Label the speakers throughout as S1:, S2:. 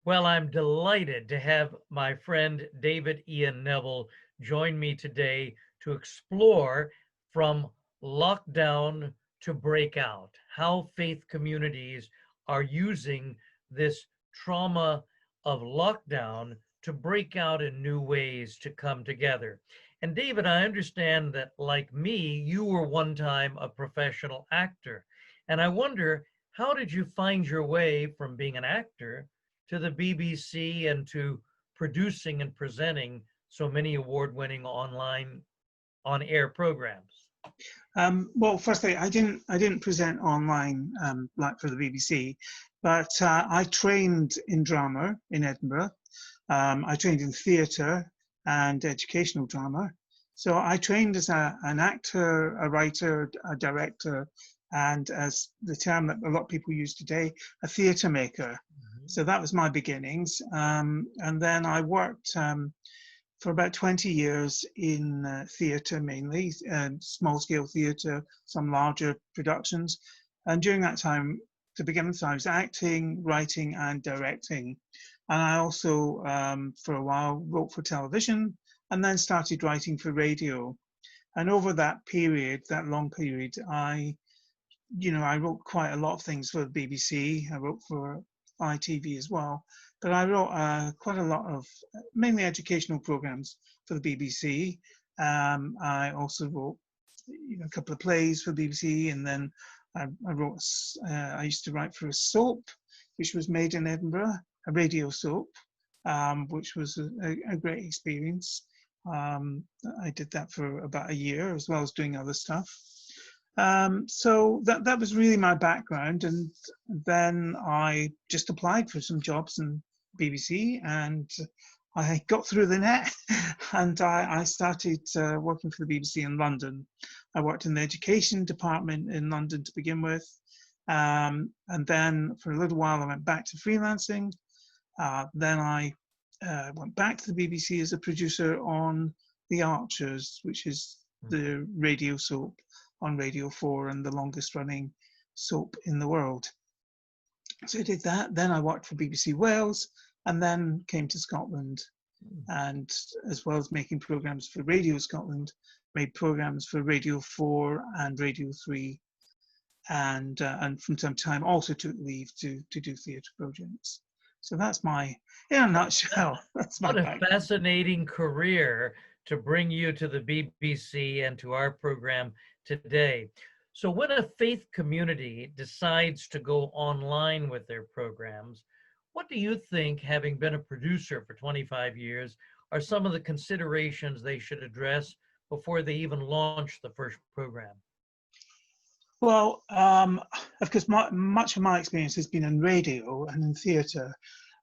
S1: Well, I'm delighted to have my friend David Ian Neville join me today to explore from lockdown to breakout, how faith communities are using this trauma of lockdown to break out in new ways to come together. And David, I understand that, like me, you were one time a professional actor. And I wonder, how did you find your way from being an actor to the BBC and to producing and presenting so many award-winning online on-air programs?
S2: Well, firstly, I didn't present online like for the BBC, but I trained in drama in Edinburgh. I trained in theatre and educational drama. So I trained as an actor, a writer, a director, and as the term that a lot of people use today, a theatre maker.
S1: Mhm.
S2: So that was my beginnings. And then I worked for about 20 years in theatre mainly, small scale theatre, some larger productions. And during that time, to begin with, I was acting, writing, and directing. And I also, for a while, wrote for television and then started writing for radio. And over that period, that long period, I wrote quite a lot of things for the BBC. I wrote for ITV as well, but I wrote quite a lot of mainly educational programs for the BBC. I also wrote a couple of plays for the BBC, and then I wrote. I used to write for a soap, which was made in Edinburgh, a radio soap, which was a great experience. I did that for about a year, as well as doing other stuff. So that was really my background, and then I just applied for some jobs in BBC, and I got through the net, and I started working for the BBC in London. I worked in the education department in London to begin with, and then for a little while I went back to freelancing. Then I went back to the BBC as a producer on The Archers, which is the radio soap on Radio 4 and the longest running soap in the world. So I did that. Then I worked for BBC Wales and then came to Scotland. And as well as making programs for Radio Scotland, made programs for Radio 4 and Radio 3. And from time to time also took leave to do theatre projects. So that's in a nutshell, that's my
S1: What a
S2: background.
S1: fascinating career to bring you to the BBC and to our program today. So when a faith community decides to go online with their programs, what do you think, having been a producer for 25 years, are some of the considerations they should address before they even launch the first program?
S2: Well, of course, much of my experience has been in radio and in theatre,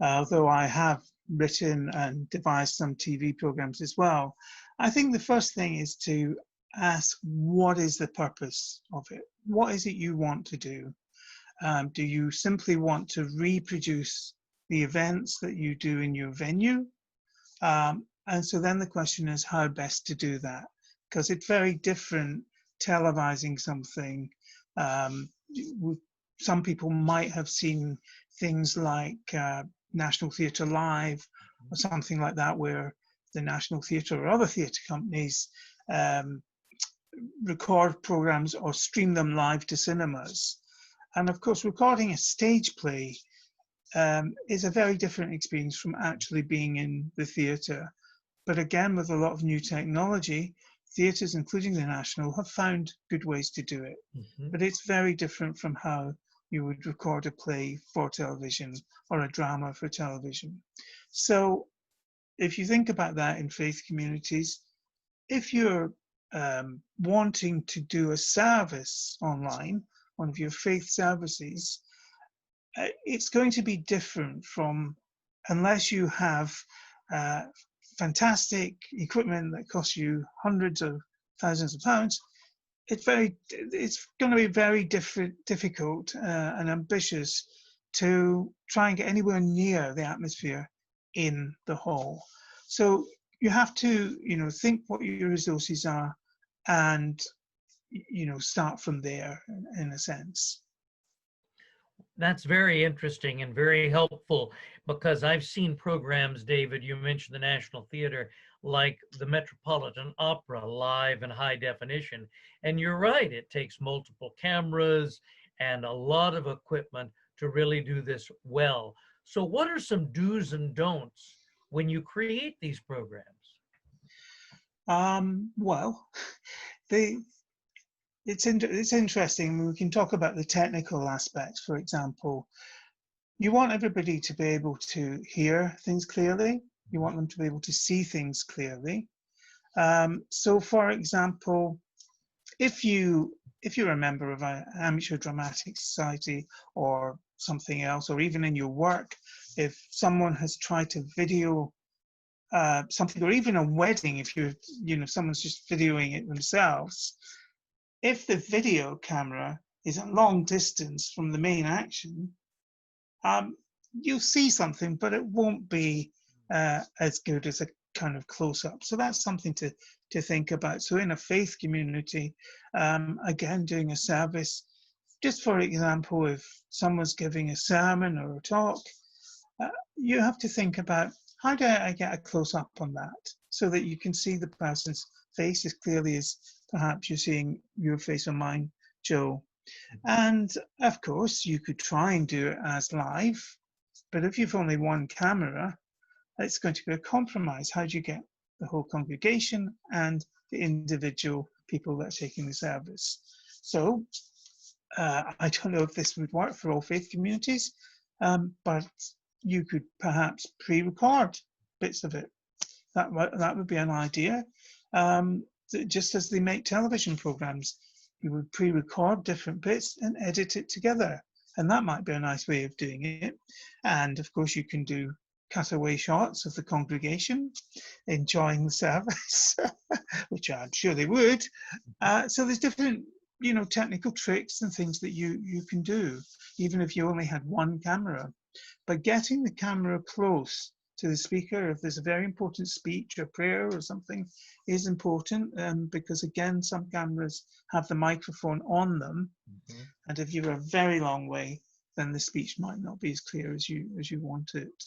S2: although I have written and devised some TV programs as well. I think the first thing is to ask, what is the purpose of it? What is it you want to do? Do you simply want to reproduce the events that you do in your venue? And so then the question is how best to do that, because it's very different televising something. Some people might have seen things like National Theatre Live or something like that, where the National Theatre or other theatre companies record programs or stream them live to cinemas. And of course, recording a stage play is a very different experience from actually being in the theatre. But again, with a lot of new technology, theatres, including the National, have found good ways to do it.
S1: Mm-hmm.
S2: But it's very different from how you would record a play for television or a drama for television. So if you think about that in faith communities, if you're wanting to do a service online, one of your faith services, it's going to be different from, unless you have fantastic equipment that costs you hundreds of thousands of pounds, it's going to be very difficult and ambitious to try and get anywhere near the atmosphere in the hall. So you have to, think what your resources are and, start from there in a sense.
S1: That's very interesting and very helpful because I've seen programs, David, you mentioned the National Theater, like the Metropolitan Opera, live and high definition. And you're right, it takes multiple cameras and a lot of equipment to really do this well. So, what are some do's and don'ts when you create these programs?
S2: Well, the it's interesting. We can talk about the technical aspects. For example, you want everybody to be able to hear things clearly. You want them to be able to see things clearly. So, for example, if you're a member of an amateur dramatic society or something else, or even in your work, if someone has tried to video something, or even a wedding, if someone's just videoing it themselves, if the video camera is a long distance from the main action, you'll see something, but it won't be as good as a kind of close up. So that's something to think about. So in a faith community, again, doing a service, just for example, if someone's giving a sermon or a talk, you have to think about, how do I get a close up on that so that you can see the person's face as clearly as perhaps you're seeing your face or mine, Joe. And of course, you could try and do it as live, but if you've only one camera, it's going to be a compromise. How do you get the whole congregation and the individual people that are taking the service? So I don't know if this would work for all faith communities, but you could perhaps pre-record bits of it. That would be an idea. Just as they make television programs, you would pre-record different bits and edit it together. And that might be a nice way of doing it. And of course, you can do cutaway shots of the congregation enjoying the service, which I'm sure they would. So there's different, technical tricks and things that you can do, even if you only had one camera. But getting the camera close to the speaker, if there's a very important speech or prayer or something, is important, because again, some cameras have the microphone on them, and if you're a very long way, then the speech might not be as clear as you want it.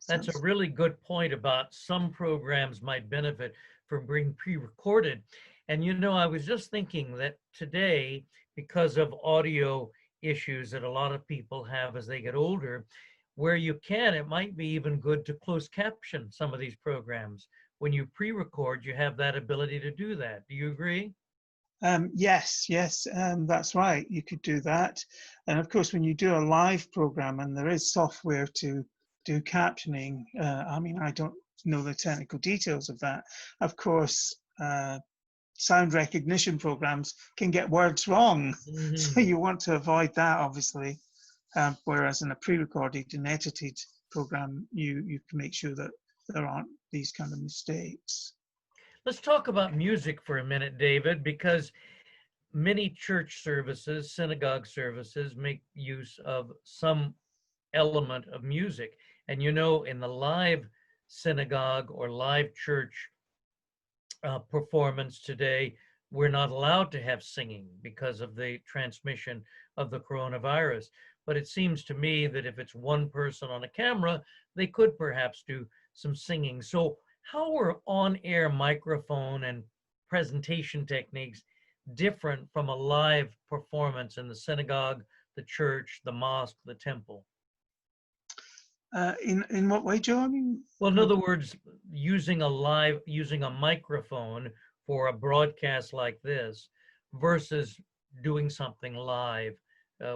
S1: That's a really good point about some programs might benefit from being pre-recorded. And I was just thinking that today, because of audio issues that a lot of people have as they get older, where you can, it might be even good to close caption some of these programs. When you pre-record, you have that ability to do that. Do you agree?
S2: Yes, that's right. You could do that. And of course, when you do a live program and there is software to do captioning, I don't know the technical details of that. Of course, sound recognition programs can get words wrong. So you want to avoid that, obviously. Whereas in a pre-recorded and edited program, you can make sure that there aren't these kind of mistakes.
S1: Let's talk about music for a minute, David, because many church services, synagogue services, make use of some element of music. And in the live synagogue or live church performance today, we're not allowed to have singing because of the transmission of the coronavirus. But it seems to me that if it's one person on a camera, they could perhaps do some singing. So how are on-air microphone and presentation techniques different from a live performance in the synagogue, the church, the mosque, the temple?
S2: In what way, Joe?
S1: Well, in other words, using a microphone for a broadcast like this versus doing something live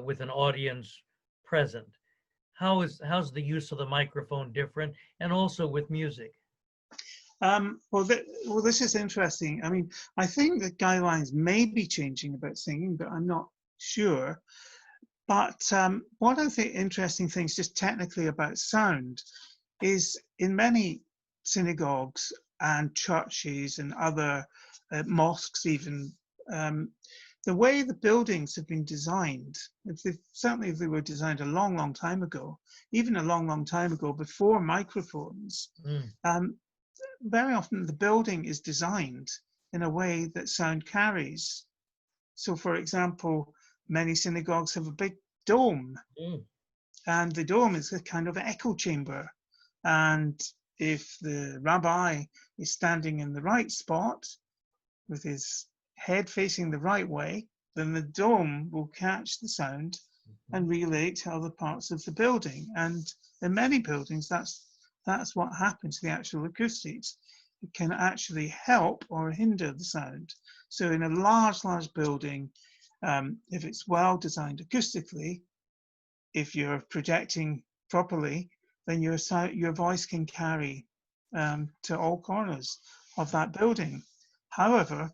S1: with an audience present. How's the use of the microphone different, and also with music?
S2: Well, this is interesting. I think the guidelines may be changing about singing, but I'm not sure. But one of the interesting things, just technically about sound, is in many synagogues and churches and other mosques even, the way the buildings have been designed, certainly if they were designed a long, long time ago, even a long, long time ago before microphones, very often the building is designed in a way that sound carries. So for example, many synagogues have a big dome.
S1: Mm.
S2: And the dome is a kind of echo chamber. And if the rabbi is standing in the right spot with his head facing the right way, then the dome will catch the sound and relay it to other parts of the building. And in many buildings, that's what happens to the actual acoustics. It can actually help or hinder the sound. So in a large building, if it's well designed acoustically, if you're projecting properly, then your voice can carry to all corners of that building. However,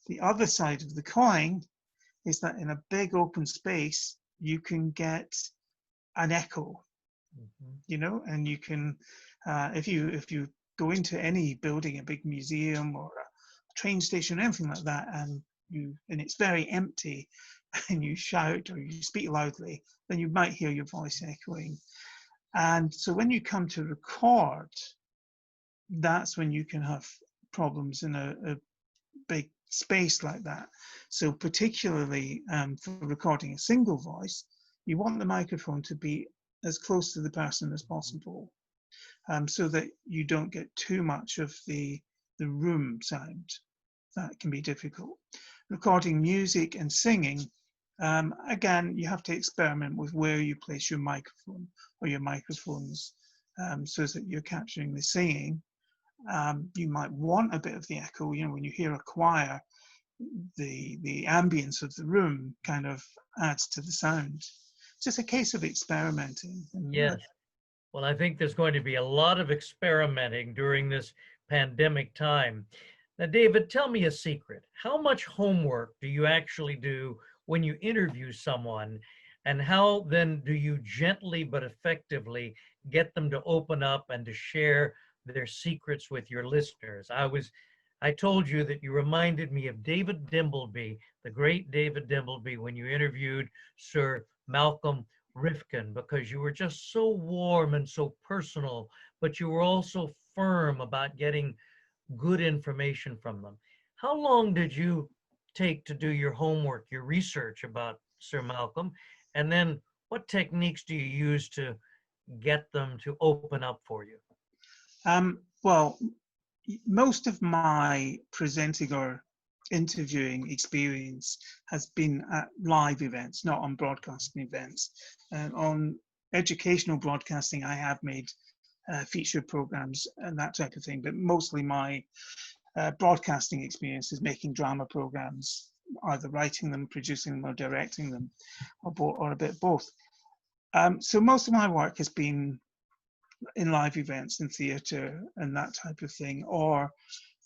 S2: the other side of the coin is that in a big open space, you can get an echo, you know, and you can, if you go into any building, a big museum or a train station, anything like that, and it's very empty, and you shout or you speak loudly, then you might hear your voice echoing. And so when you come to record, that's when you can have problems in a big space like that. So particularly for recording a single voice, you want the microphone to be as close to the person as possible, so that you don't get too much of the room sound. That can be difficult. Recording music and singing, again, you have to experiment with where you place your microphone or your microphones, so that you're capturing the singing. You might want a bit of the echo. You know, when you hear a choir, the ambience of the room kind of adds to the sound. It's just a case of experimenting.
S1: Yes. Well, I think there's going to be a lot of experimenting during this pandemic time. Now, David, tell me a secret. How much homework do you actually do when you interview someone? And how then do you gently but effectively get them to open up and to share their secrets with your listeners? I told you that you reminded me of David Dimbleby, the great David Dimbleby, when you interviewed Sir Malcolm Rifkin, because you were just so warm and so personal, but you were also firm about getting good information from them. How long did you take to do your homework, your research about Sir Malcolm? And then what techniques do you use to get them to open up for you?
S2: Well, most of my presenting or interviewing experience has been at live events, not on broadcasting events. On educational broadcasting, I have made feature programs and that type of thing, but mostly my broadcasting experience is making drama programs, either writing them, producing them, or directing them, or a bit both. So most of my work has been in live events in theatre and that type of thing, or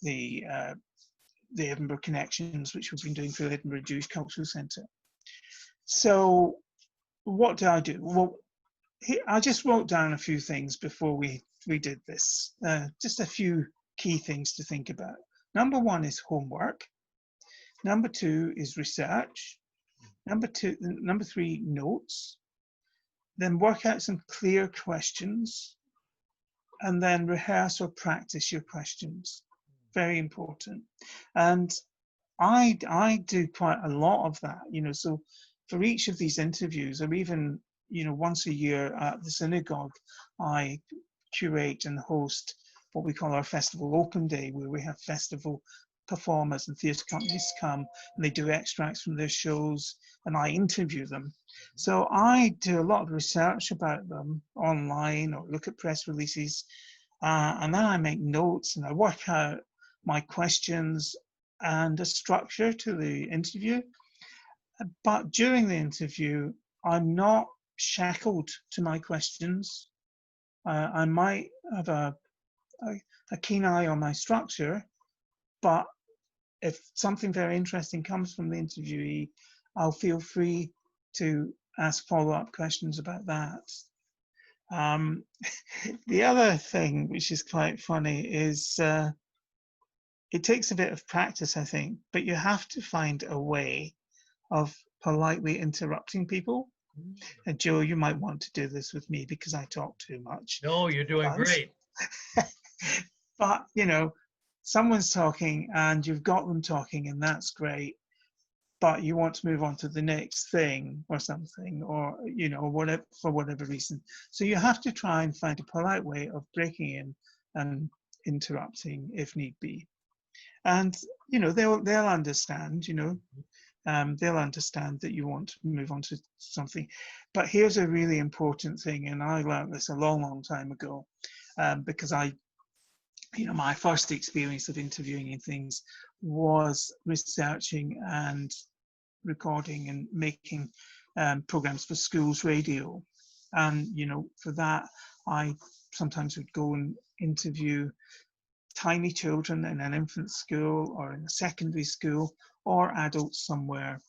S2: the Edinburgh Connections, which we've been doing for the Edinburgh Jewish Cultural Centre. So what do I do? Well, I just wrote down a few things before we did this, just a few key things to think about. Number one is homework. Number two is research. Number three, notes. Then work out some clear questions, and then rehearse or practice your questions. Very important. And I do quite a lot of that, you know, so for each of these interviews, or even, you know, once a year at the synagogue, I curate and host what we call our festival open day, where we have festival performers and theatre companies come and they do extracts from their shows and I interview them. So I do a lot of research about them online or look at press releases, and then I make notes and I work out my questions and a structure to the interview. But during the interview, I'm not shackled to my questions. I might have a keen eye on my structure, but if something very interesting comes from the interviewee, I'll feel free to ask follow-up questions about that. The other thing, which is quite funny, is it takes a bit of practice, I think, but you have to find a way of politely interrupting people. And Joe, you might want to do this with me because I talk too much.
S1: No, you're doing great.
S2: But, you know, someone's talking and you've got them talking and that's great. but you want to move on to the next thing or something, or whatever, for whatever reason. So you have to try and find a polite way of breaking in and interrupting if need be. And they'll understand. They'll understand that you want to move on to something. But here's a really important thing, and I learned this a long, long time ago, because my first experience of interviewing in things was researching and recording and making programs for schools radio. And, for that, I sometimes would go and interview tiny children in an infant school or in a secondary school or adults somewhere.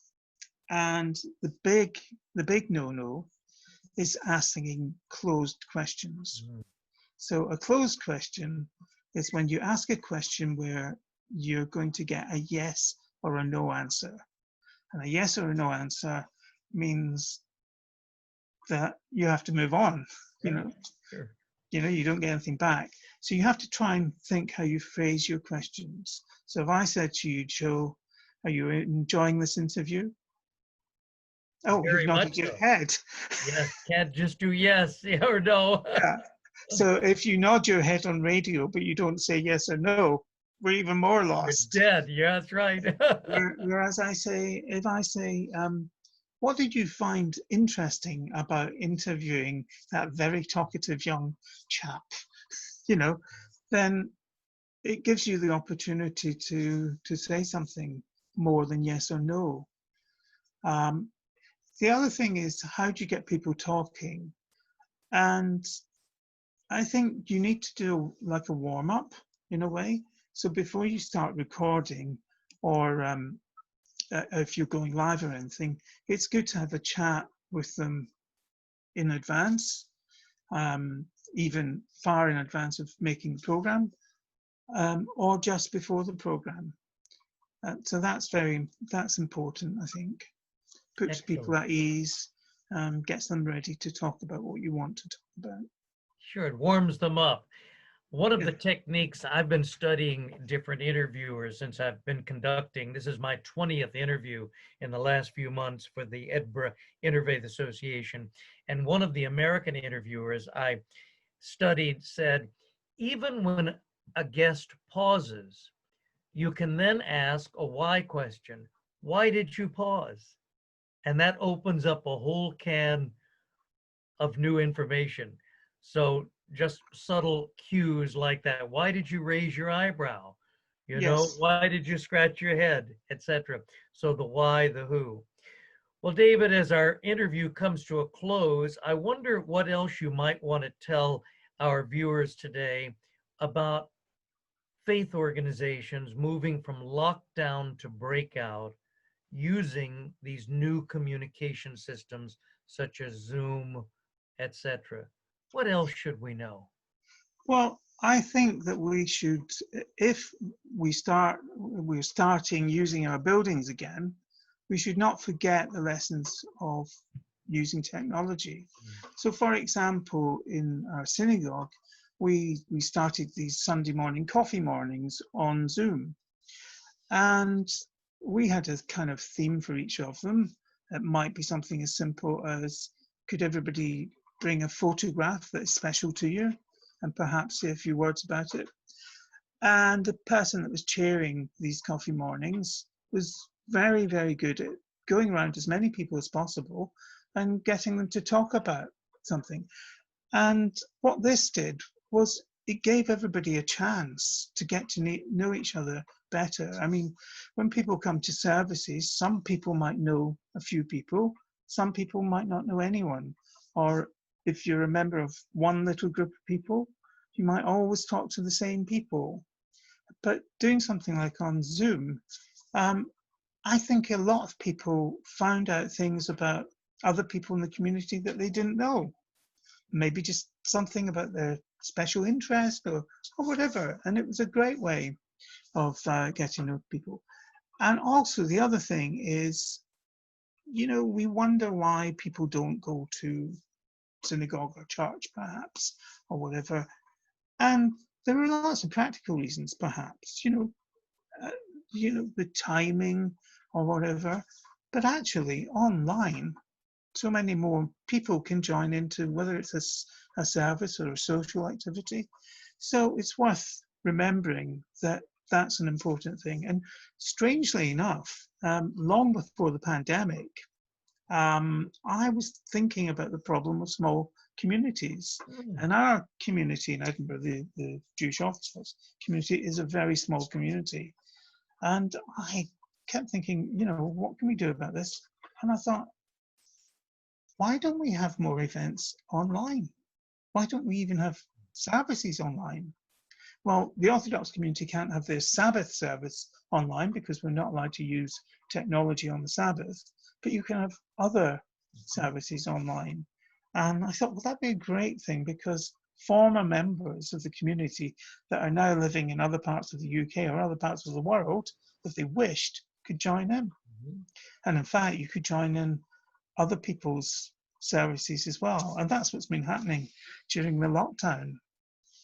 S2: And the big no-no is asking closed questions. So a closed question is when you ask a question where you're going to get a yes or a no answer. And a yes or a no answer means that you have to move on.
S1: Sure.
S2: You don't get anything back. So you have to try and think how you phrase your questions. So if I said to you, Joe, are you enjoying this interview? Oh,
S1: Very
S2: you've nodded
S1: much
S2: your
S1: so.
S2: head.
S1: Yes, can't just do yes or no.
S2: Yeah. So if you nod your head on radio, but you don't say yes or no, we're even more
S1: You're
S2: lost.
S1: dead. Yeah, that's right.
S2: Whereas if I say, what did you find interesting about interviewing that very talkative young chap? Then it gives you the opportunity to say something more than yes or no. The other thing is, how do you get people talking? And I think you need to do like a warm up in a way. So before you start recording, or if you're going live or anything, it's good to have a chat with them in advance, even far in advance of making the program, or just before the program. So that's important, I think. Puts people at ease, gets them ready to talk about what you want to talk about.
S1: Sure, it warms them up. One of
S2: Yeah.
S1: the techniques I've been studying different interviewers since I've been conducting, this is my 20th interview in the last few months for the Edinburgh Interfaith Association. And one of the American interviewers I studied said, even when a guest pauses, you can then ask a why question. Why did you pause? And that opens up a whole can of new information. So just subtle cues like that. Why did you raise your eyebrow?
S2: Yes.
S1: Why did you scratch your head, etc. So the why, the who. Well, David, as our interview comes to a close, I wonder what else you might want to tell our viewers today about faith organizations moving from lockdown to breakout using these new communication systems such as Zoom, etc. What else should we know?
S2: Well, I think that we should, if we're starting using our buildings again, we should not forget the lessons of using technology. So, for example, in our synagogue, we started these Sunday morning coffee mornings on Zoom. And we had a kind of theme for each of them. It might be something as simple as, could everybody bring a photograph that is special to you and perhaps say a few words about it? And the person that was chairing these coffee mornings was very, very good at going around as many people as possible and getting them to talk about something. And what this did was it gave everybody a chance to get to know each other better. I mean, when people come to services, some people might know a few people, some people might not know anyone. Or if you're a member of one little group of people, you might always talk to the same people. But doing something like on Zoom, I think a lot of people found out things about other people in the community that they didn't know. Maybe just something about their special interest or whatever. And it was a great way of getting to know people. And also the other thing is, we wonder why people don't go to synagogue or church, perhaps, or whatever. And there are lots of practical reasons, perhaps. The timing or whatever. But actually, online, so many more people can join into whether it's a service or a social activity. So it's worth remembering that that's an important thing. And strangely enough, long before the pandemic, I was thinking about the problem of small communities.
S1: Mm.
S2: And our community in Edinburgh, the Jewish Orthodox community, is a very small community. And I kept thinking, what can we do about this? And I thought, why don't we have more events online? Why don't we even have services online? Well, the Orthodox community can't have their Sabbath service online because we're not allowed to use technology on the Sabbath, but you can have other services online. And I thought, well, that'd be a great thing because former members of the community that are now living in other parts of the UK or other parts of the world, if they wished, could join in.
S1: Mm-hmm.
S2: And in fact, you could join in other people's services as well. And that's what's been happening during the lockdown.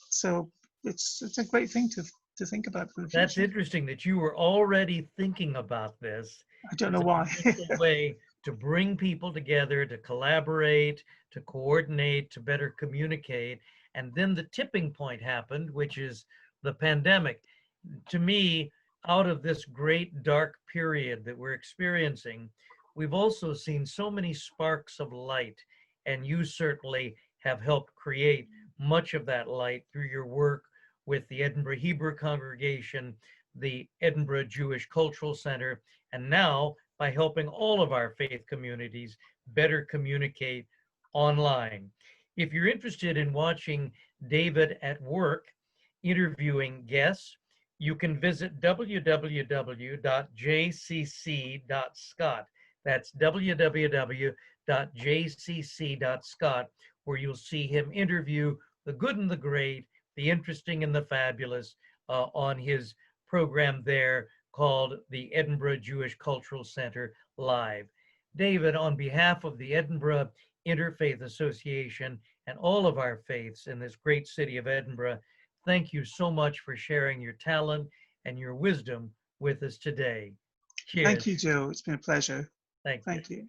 S2: So it's a great thing to think about for the
S1: That's
S2: future.
S1: interesting that you were already thinking about this.
S2: I don't
S1: It's
S2: know
S1: a
S2: why.
S1: wonderful way to bring people together, to collaborate, to coordinate, to better communicate. And then the tipping point happened, which is the pandemic. To me, out of this great dark period that we're experiencing, we've also seen so many sparks of light. And you certainly have helped create much of that light through your work with the Edinburgh Hebrew Congregation, the Edinburgh Jewish Cultural Center, and now by helping all of our faith communities better communicate online. If you're interested in watching David at work interviewing guests, you can visit www.jcc.scot. That's www.jcc.scot, where you'll see him interview the good and the great, the interesting and the fabulous on his program there called the Edinburgh Jewish Cultural Center Live. David, on behalf of the Edinburgh Interfaith Association and all of our faiths in this great city of Edinburgh, thank you so much for sharing your talent and your wisdom with us today. Cheers.
S2: Thank you, Joe. It's been a pleasure.
S1: Thank you.
S2: Thank you.